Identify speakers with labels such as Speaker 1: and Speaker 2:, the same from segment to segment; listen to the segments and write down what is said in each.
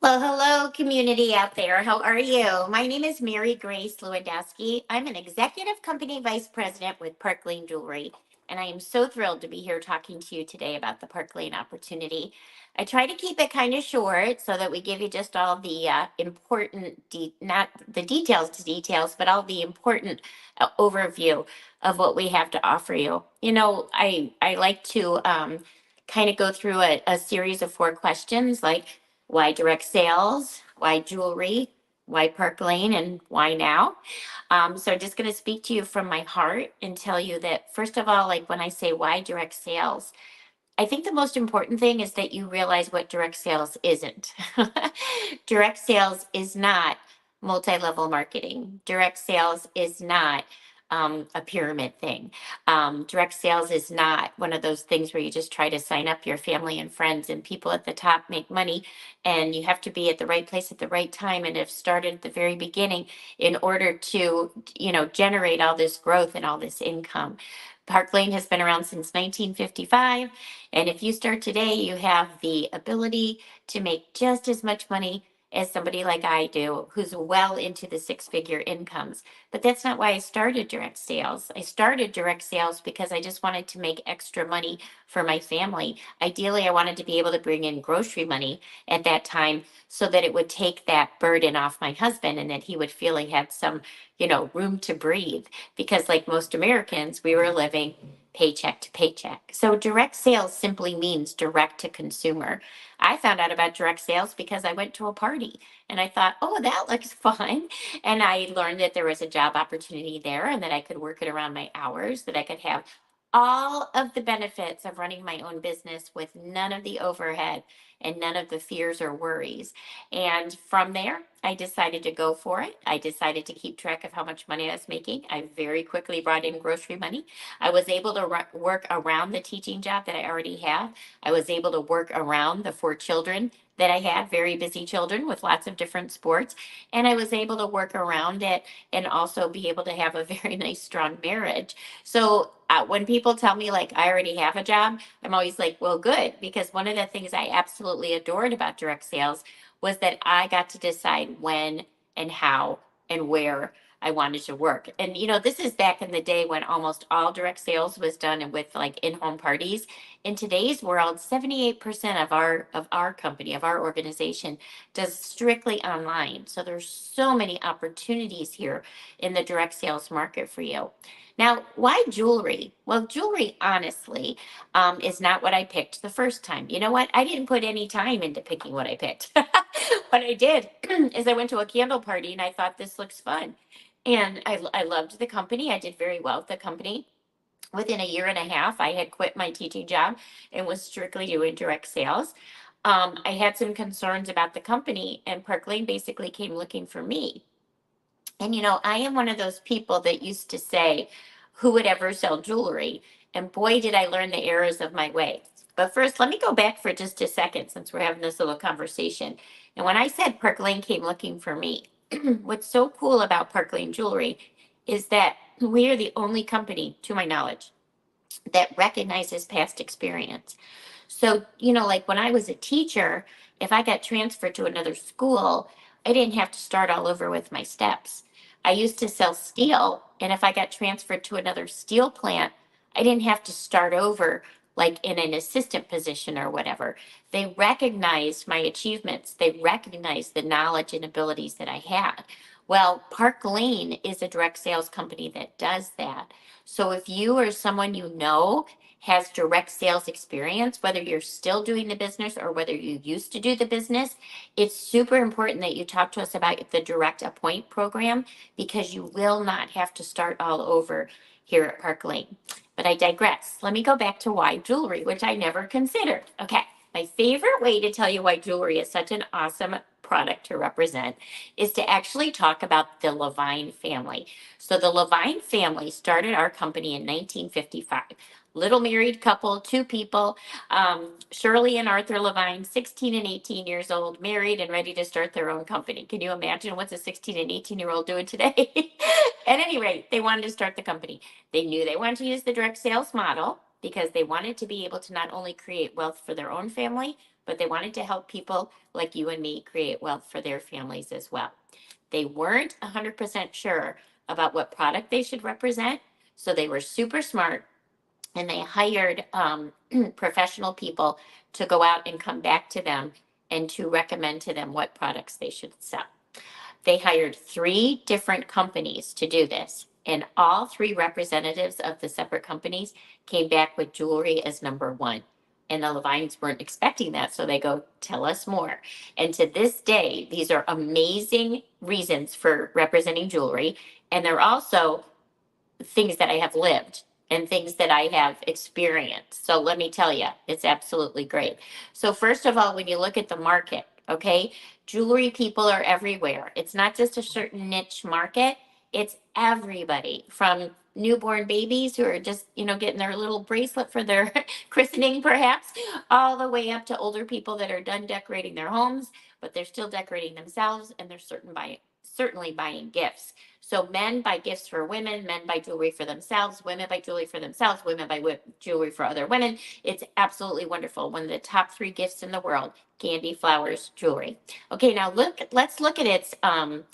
Speaker 1: Well, hello, community out there. How are you? My name is Mary Grace Lewandowski. I'm an executive company vice president with Park Lane Jewelry, and I am so thrilled to be here talking to you today about the Park Lane opportunity. I try to keep it kind of short so that we give you just all the important, not the details to details, but all the important overview of what we have to offer you. I like to kind of go through a series of 4 questions like, why direct sales? Why jewelry? Why Park Lane? And why now? So I'm just going to speak to you from my heart and tell you that, first of all, like when I say why direct sales, I think the most important thing is that you realize what direct sales isn't. Direct sales is not multi level marketing, direct sales is not a pyramid thing. Direct sales is not one of those things where you just try to sign up your family and friends and people at the top make money, and you have to be at the right place at the right time and have started at the very beginning in order to, generate all this growth and all this income. Park Lane has been around since 1955. And if you start today, you have the ability to make just as much money as somebody like I do, who's well into the 6 figure incomes. But that's not why I started direct sales. I started direct sales because I just wanted to make extra money for my family. Ideally, I wanted to be able to bring in grocery money at that time so that it would take that burden off my husband and that he would feel he had some, room to breathe. Because, like most Americans, we were living paycheck to paycheck. So direct sales simply means direct to consumer. I found out about direct sales because I went to a party and I thought, oh, that looks fun. And I learned that there was a job opportunity there and that I could work it around my hours, that I could have all of the benefits of running my own business with none of the overhead and none of the fears or worries. And from there, I decided to go for it. I decided to keep track of how much money I was making. I very quickly brought in grocery money. I was able to work around the teaching job that I already have. I was able to work around the 4 children that I had, very busy children with lots of different sports. And I was able to work around it and also be able to have a very nice, strong marriage. So when people tell me, like, I already have a job, I'm always like, well, good. Because one of the things I absolutely adored about direct sales was that I got to decide when and how and where I wanted to work. And this is back in the day when almost all direct sales was done with like in-home parties. In today's world, 78% of our company, of our organization, does strictly online. So there's so many opportunities here in the direct sales market for you. Now, why jewelry? Well, jewelry, honestly, is not what I picked the first time. You know what? I didn't put any time into picking what I picked. What I did is I went to a candle party and I thought this looks fun. And I loved the company. I did very well with the company. Within a year and a half, I had quit my teaching job and was strictly doing direct sales. I had some concerns about the company, and Park Lane basically came looking for me. And I am one of those people that used to say, who would ever sell jewelry? And boy, did I learn the errors of my ways. But first, let me go back for just a second since we're having this little conversation. And when I said Park Lane came looking for me, what's so cool about Park Lane Jewelry is that we are the only company, to my knowledge, that recognizes past experience. So, like when I was a teacher, if I got transferred to another school, I didn't have to start all over with my steps. I used to sell steel, and if I got transferred to another steel plant, I didn't have to start over like in an assistant position or whatever. They recognized my achievements, they recognized the knowledge and abilities that I had. Well, Park Lane is a direct sales company that does that. So if you or someone has direct sales experience, whether you're still doing the business or whether you used to do the business, it's super important that you talk to us about the Direct Appoint program because you will not have to start all over here at Park Lane. But I digress. Let me go back to why jewelry, which I never considered. Okay, my favorite way to tell you why jewelry is such an awesome product to represent is to actually talk about the Levine family. So the Levine family started our company in 1955. Little married couple, 2 people, Shirley and Arthur Levine, 16 and 18 years old, married and ready to start their own company. Can you imagine what's a 16 and 18-year-old doing today? At any rate, they wanted to start the company. They knew they wanted to use the direct sales model because they wanted to be able to not only create wealth for their own family, but they wanted to help people like you and me create wealth for their families as well. They weren't 100% sure about what product they should represent, so they were super smart and they hired professional people to go out and come back to them and to recommend to them what products they should sell. They hired 3 different companies to do this, and all 3 representatives of the separate companies came back with jewelry as number one. And the Levines weren't expecting that, so they go, tell us more. And to this day, these are amazing reasons for representing jewelry. And they're also things that I have lived and things that I have experienced. So let me tell you, it's absolutely great. So, first of all, when you look at the market, okay, jewelry people are everywhere. It's not just a certain niche market, it's everybody from newborn babies who are just, getting their little bracelet for their christening, perhaps, all the way up to older people that are done decorating their homes, but they're still decorating themselves and they're certainly buying gifts. So men buy gifts for women, men buy jewelry for themselves, women buy jewelry for themselves, women buy jewelry for other women. It's absolutely wonderful. One of the top 3 gifts in the world, candy, flowers, jewelry. Okay, now let's look at its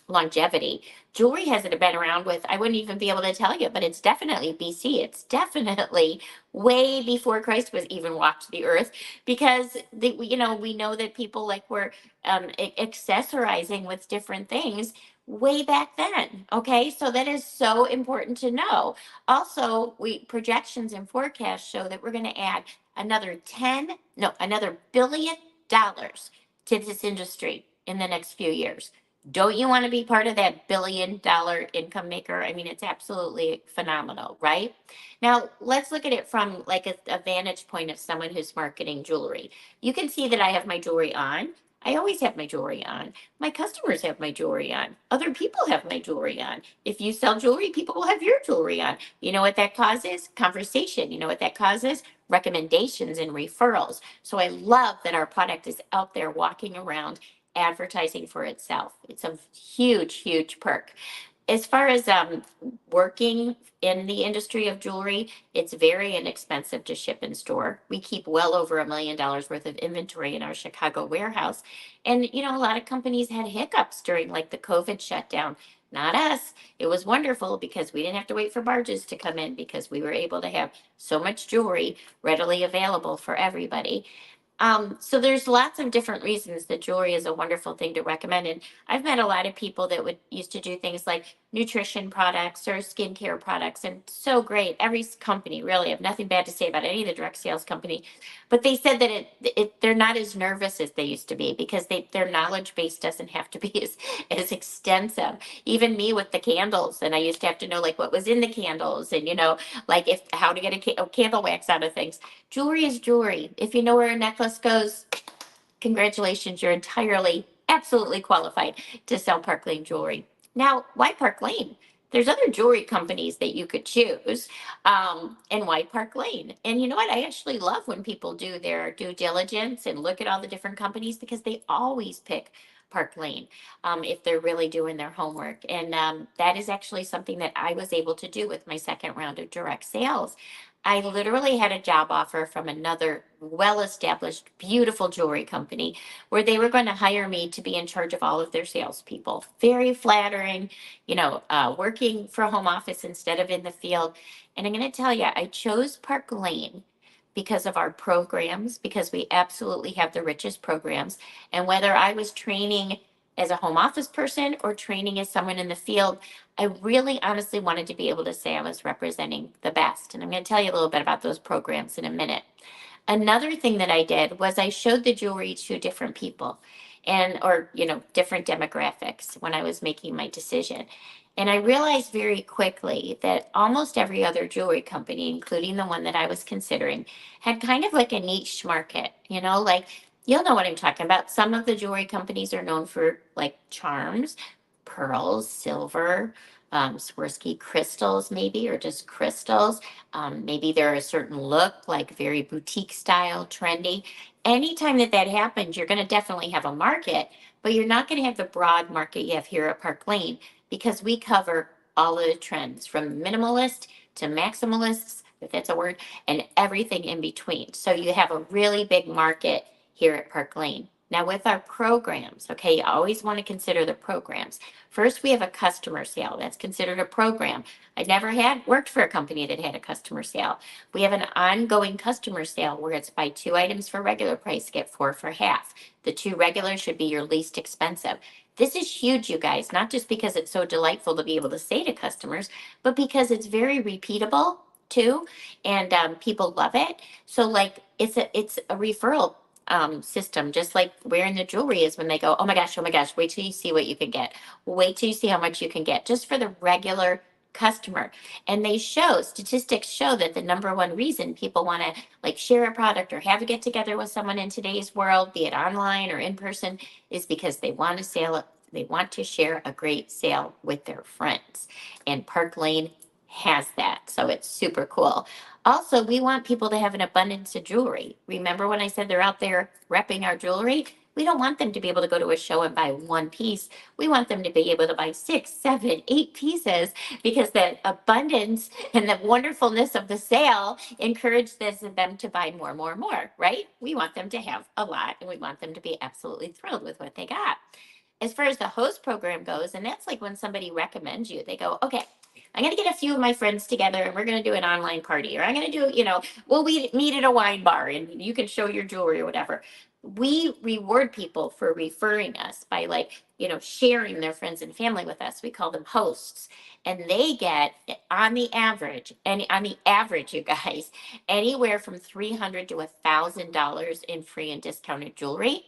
Speaker 1: longevity. Jewelry hasn't been around with, I wouldn't even be able to tell you, but it's definitely BC. It's definitely way before Christ was even walked the earth, because we know that people like were accessorizing with different things way back then. Okay, so that is so important to know. Also, we projections and forecasts show that we're going to add another $1 billion to this industry in the next few years. Don't you want to be part of that $1 billion income maker? I mean, it's absolutely phenomenal, right? Now, let's look at it from like a vantage point of someone who's marketing jewelry. You can see that I have my jewelry on. I always have my jewelry on. My customers have my jewelry on. Other people have my jewelry on. If you sell jewelry, people will have your jewelry on. You know what that causes? Conversation. You know what that causes? Recommendations and referrals. So I love that our product is out there walking around advertising for itself. It's a huge, huge perk. As far as working in the industry of jewelry, it's very inexpensive to ship and store. We keep well over $1 million worth of inventory in our Chicago warehouse. And, a lot of companies had hiccups during like the COVID shutdown. Not us. It was wonderful because we didn't have to wait for barges to come in because we were able to have so much jewelry readily available for everybody. So there's lots of different reasons that jewelry is a wonderful thing to recommend. And I've met a lot of people that would used to do things like nutrition products or skincare products, and so great. Every company really, I have nothing bad to say about any of the direct sales company, but they said that they're not as nervous as they used to be because their knowledge base doesn't have to be as extensive. Even me with the candles, and I used to have to know like what was in the candles, and like if how to get a candle wax out of things. Jewelry is jewelry. If you know where a necklace goes, congratulations, you're entirely, absolutely qualified to sell Park Lane jewelry. Now, why Park Lane? There's other jewelry companies that you could choose. And why Park Lane? And you know what? I actually love when people do their due diligence and look at all the different companies because they always pick Park Lane if they're really doing their homework. And that is actually something that I was able to do with my second round of direct sales. I literally had a job offer from another well established, beautiful jewelry company where they were going to hire me to be in charge of all of their salespeople. Very flattering, working for a home office instead of in the field. And I'm going to tell you, I chose Park Lane because of our programs, because we absolutely have the richest programs. And whether I was training as a home office person or training as someone in the field, I really honestly wanted to be able to say I was representing the best. And I'm going to tell you a little bit about those programs in a minute. Another thing that I did was I showed the jewelry to different people or different demographics when I was making my decision. And I realized very quickly that almost every other jewelry company, including the one that I was considering, had kind of like a niche market, like you'll know what I'm talking about. Some of the jewelry companies are known for like charms, pearls, silver, Swarovski crystals, maybe, or just crystals. Maybe they're a certain look, like very boutique style, trendy. Anytime that happens, you're going to definitely have a market, but you're not going to have the broad market you have here at Park Lane because we cover all of the trends from minimalist to maximalists, if that's a word, and everything in between. So you have a really big market here at Park Lane. Now, with our programs, okay, you always want to consider the programs. First, we have a customer sale. That's considered a program. I never had worked for a company that had a customer sale. We have an ongoing customer sale where it's buy two items for regular price, get four for half. The two regular should be your least expensive. This is huge, you guys, not just because it's so delightful to be able to say to customers, but because it's very repeatable too, and people love it. So like it's a referral system, just like wearing the jewelry is when they go, oh my gosh, wait till you see what you can get. Wait till you see how much you can get just for the regular customer. And statistics show that the number one reason people want to like share a product or have a get together with someone in today's world, be it online or in person, is because they want to sale. They want to share a great sale with their friends. And Park Lane has that. So it's super cool. Also, we want people to have an abundance of jewelry. Remember when I said they're out there repping our jewelry? We don't want them to be able to go to a show and buy one piece. We want them to be able to buy 6, 7, 8 pieces because the abundance and the wonderfulness of the sale encourages them to buy more, right? We want them to have a lot and we want them to be absolutely thrilled with what they got. As far as the host program goes, and that's like when somebody recommends you, they go, okay, I'm going to get a few of my friends together and we're going to do an online party, or I'm going to do, we'll meet at a wine bar and you can show your jewelry or whatever. We reward people for referring us by sharing their friends and family with us. We call them hosts. And they get on the average, you guys, anywhere from $300 to $1,000 in free and discounted jewelry.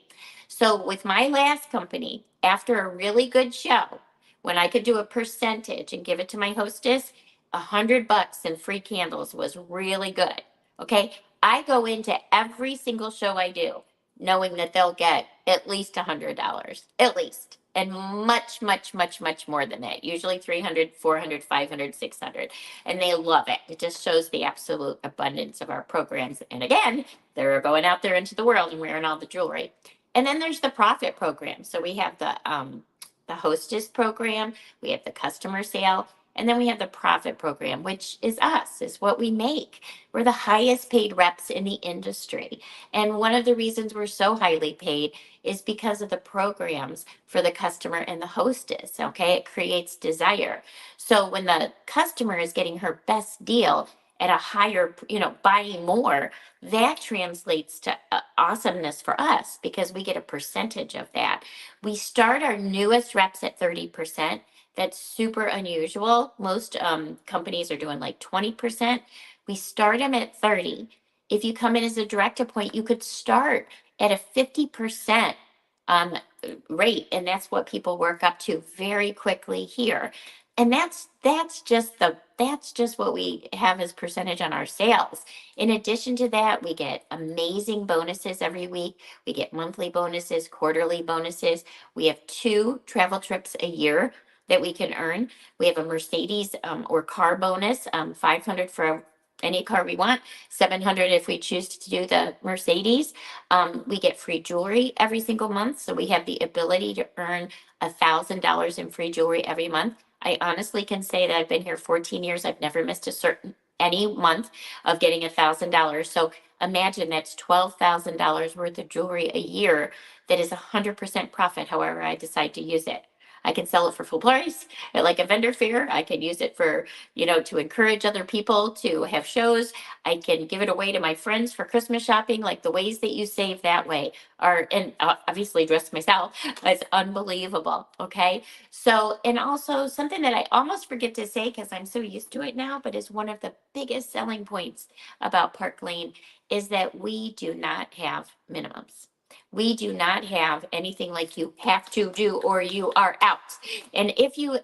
Speaker 1: So with my last company, after a really good show, when I could do a percentage and give it to my hostess, $100 in free candles was really good. Okay. I go into every single show I do knowing that they'll get at least $100, at least, and much more than that. Usually 300, 400, 500, 600, and they love it. It just shows the absolute abundance of our programs. And again, they're going out there into the world and wearing all the jewelry. And then there's the profit program. So we have the hostess program, we have the customer sale, and then we have the profit program, which is us, is what we make. We're the highest paid reps in the industry. And one of the reasons we're so highly paid is because of the programs for the customer and the hostess. Okay. It creates desire. So when the customer is getting her best deal at a higher, buying more, that translates to awesomeness for us because we get a percentage of that. We start our newest reps at 30%. That's super unusual. Most companies are doing like 20%. We start them at 30. If you come in as a direct appoint, you could start at a 50% rate, and that's what people work up to very quickly here. And that's just what we have as percentage on our sales. In addition to that, we get amazing bonuses every week. We get monthly bonuses, quarterly bonuses. We have 2 travel trips a year that we can earn. We have a Mercedes or car bonus, 500 for any car we want, 700 if we choose to do the Mercedes. We get free jewelry every single month, so we have the ability to earn $1,000 in free jewelry every month. I honestly can say that I've been here 14 years. I've never missed any month of getting $1,000. So imagine that's $12,000 worth of jewelry a year that is 100% profit, however I decide to use it. I can sell it for full price at like a vendor fair. I can use it for, to encourage other people to have shows. I can give it away to my friends for Christmas shopping. Like the ways that you save that way and obviously dress myself. It's unbelievable. Okay. So, and also something that I almost forget to say because I'm so used to it now, but is one of the biggest selling points about Park Lane is that we do not have minimums. We do not have anything like you have to do or you are out. And if you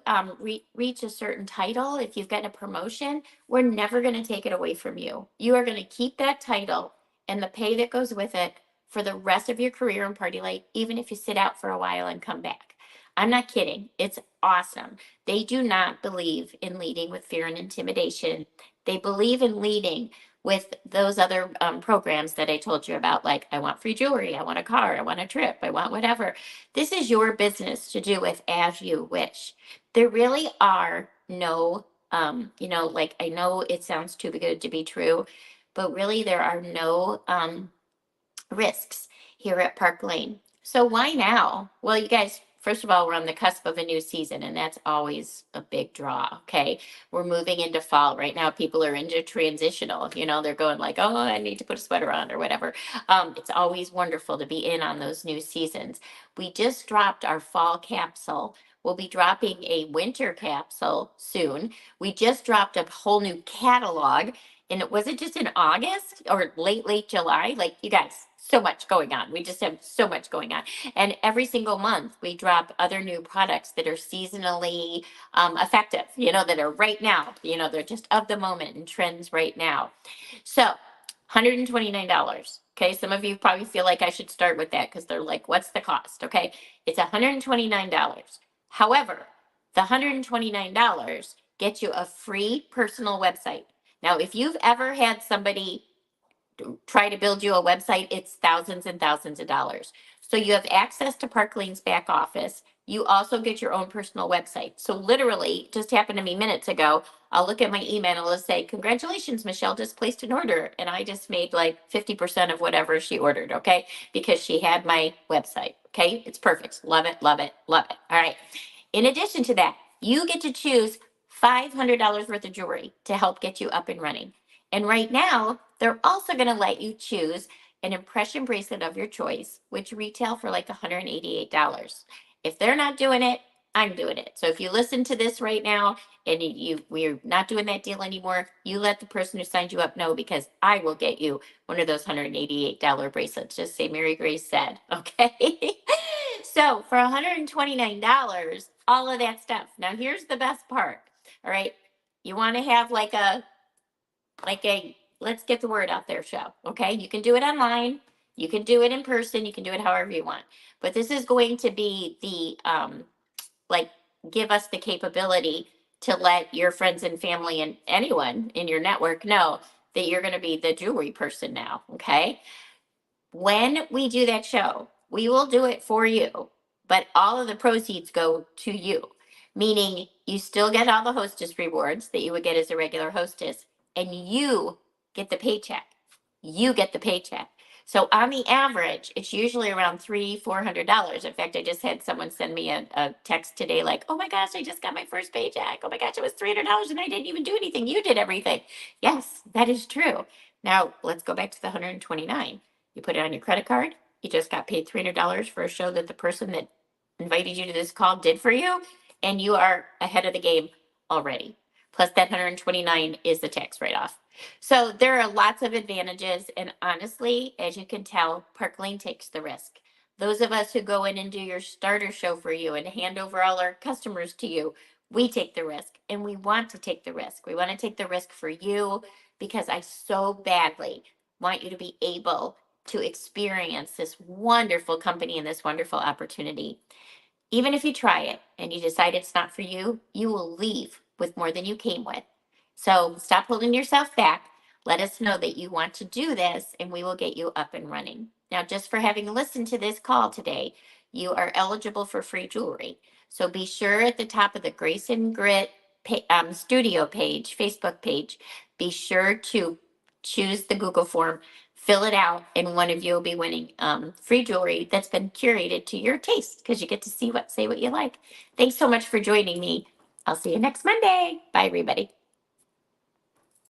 Speaker 1: reach a certain title, if you've gotten a promotion, we're never going to take it away from you. You are going to keep that title and the pay that goes with it for the rest of your career in Party Light, even if you sit out for a while and come back. I'm not kidding. It's awesome. They do not believe in leading with fear and intimidation. They believe in leading with those other programs that I told you about, like I want free jewelry, I want a car, I want a trip, I want whatever. This is your business to do with as you wish. There really are no, like I know it sounds too good to be true, but really there are no risks here at Park Lane. So why now? Well, you guys, first of all, we're on the cusp of a new season, and that's always a big draw. Okay. We're moving into fall right now. People are into transitional, they're going like, oh, I need to put a sweater on or whatever. It's always wonderful to be in on those new seasons. We just dropped our fall capsule. We'll be dropping a winter capsule soon. We just dropped a whole new catalog, and it wasn't just in August or late July. Like, you guys, so much going on. We just have so much going on. And every single month we drop other new products that are seasonally effective, that are right now, they're just of the moment and trends right now. So $129. Okay. Some of you probably feel like I should start with that because they're like, what's the cost? Okay. It's $129. However, the $129 gets you a free personal website. Now, if you've ever had somebody try to build you a website, it's thousands and thousands of dollars. So you have access to Park Lane's back office. You also get your own personal website. So literally, it just happened to me minutes ago. I'll look at my email and it'll say, congratulations, Michelle just placed an order. And I just made like 50% of whatever she ordered, okay? Because she had my website, okay? It's perfect. Love it, love it, love it. All right. In addition to that, you get to choose $500 worth of jewelry to help get you up and running. And right now, they're also going to let you choose an impression bracelet of your choice, which retail for like $188. If they're not doing it, I'm doing it. So if you listen to this right now and we're not doing that deal anymore, you let the person who signed you up know, because I will get you one of those $188 bracelets. Just say Mary Grace said, okay? So for $129, all of that stuff. Now here's the best part. All right. You want to have like a let's get the word out there show. Okay. You can do it online. You can do it in person. You can do it however you want. But this is going to be like, give us the capability to let your friends and family and anyone in your network know that you're going to be the jewelry person now. Okay. When we do that show, we will do it for you, but all of the proceeds go to you, meaning you still get all the hostess rewards that you would get as a regular hostess, and you get the paycheck. You get the paycheck. So on the average, it's usually around $300-400. In fact, I just had someone send me a text today like, oh my gosh, I just got my first paycheck. Oh my gosh, it was $300 and I didn't even do anything. You did everything. Yes, that is true. Now let's go back to the 129. You put it on your credit card. You just got paid $300 for a show that the person that invited you to this call did for you, and you are ahead of the game already. Plus that 129 is the tax write-off. So there are lots of advantages, and honestly, as you can tell, Park Lane takes the risk. Those of us who go in and do your starter show for you and hand over all our customers to you, we take the risk, and we want to take the risk. We want to take the risk for you because I so badly want you to be able to experience this wonderful company and this wonderful opportunity. Even if you try it and you decide it's not for you, you will leave with more than you came with. So stop holding yourself back. Let us know that you want to do this and we will get you up and running. Now, just for having listened to this call today, you are eligible for free jewelry. So be sure at the top of the Grace and Grit studio page, Facebook page, be sure to choose the Google form, fill it out, and one of you will be winning free jewelry that's been curated to your taste, because you get to say what you like. Thanks so much for joining me. I'll see you next Monday. Bye, everybody.